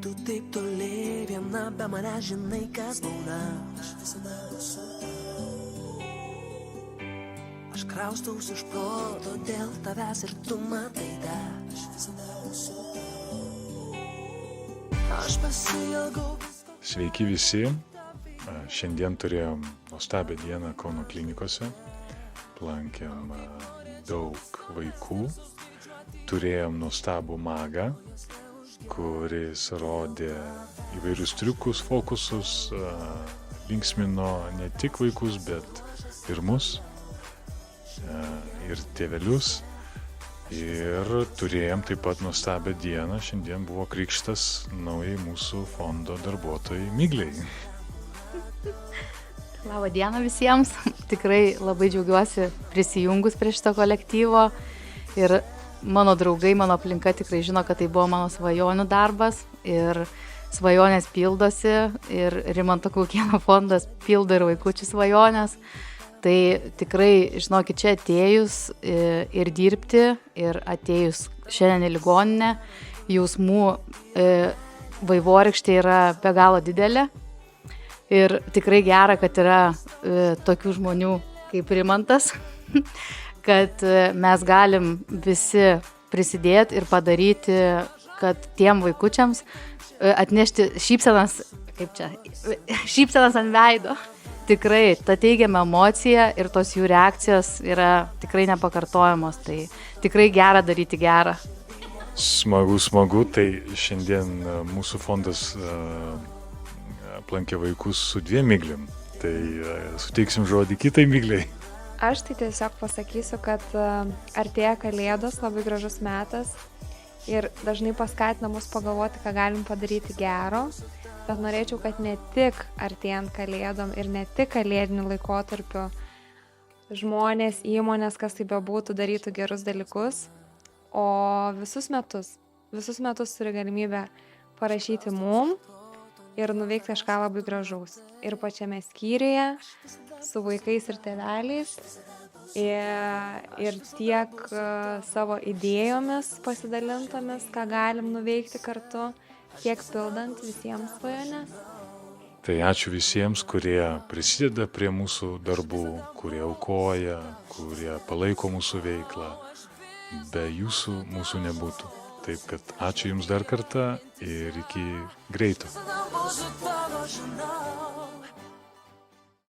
tu taip toli, viena be mane žinai, kas būna. Aš kraustausi iš proto dėl tavęs ir tu matai tą. Aš pasiilgau. Sveiki visi. Šiandien turėjom nuostabią dieną Kauno klinikose. Lankėm daug vaikų. Turėjom nuostabų magą, kuris rodė įvairius triukus, fokusus, linksmino ne tik vaikus, bet ir mus, ir tėvelius. Ir turėjom taip pat nuostabią dieną. Šiandien buvo krikštas naujai mūsų fondo darbuotojai Migliai. Labą dieną visiems. Tikrai labai džiaugiuosi prisijungus prie šito kolektyvo. Ir mano draugai, mano aplinka tikrai žino, kad tai buvo mano svajonių darbas. Ir svajonės pildosi. Ir Rimanto Kaukėno fondas pildo ir vaikučių svajonės. Tai tikrai, žinokit, čia atėjus ir dirbti, ir atėjus šiandien į ligoninę, jausmų vaivorykštė yra be galo didelė. Ir tikrai gera, kad yra tokių žmonių kaip Rimantas, kad mes galim visi prisidėti ir padaryti, kad tiem vaikučiams atnešti šypsenas ant veido. Tikrai, ta teigiama emocija ir tos jų reakcijos yra tikrai nepakartojamos, tai tikrai gera daryti gerą. Smagu, tai šiandien mūsų fondas aplankė vaikus su 2 Migliam, tai suteiksim žodį kitai Migliai. Aš tai tiesiog pasakysiu, kad artėja Kalėdos, labai gražus metas ir dažnai paskatina mus pagalvoti, ką galim padaryti gero. Bet norėčiau, kad ne tik artėjant Kalėdom ir ne tik kalėdiniu laikotarpiu žmonės, įmonės, kas tai bebūtų, darytų gerus dalykus, o visus metus turi galimybę parašyti mum ir nuveikti kažką labai gražaus. Ir pačiame skyriuje, su vaikais ir tėveliais, ir tiek savo idėjomis pasidalintomis, ką galim nuveikti kartu, tiek pildant visiems svajones. Tai ačiū visiems, kurie prisideda prie mūsų darbų, kurie aukoja, kurie palaiko mūsų veiklą. Be jūsų mūsų nebūtų. Taip kad ačiū Jums dar kartą ir iki greito.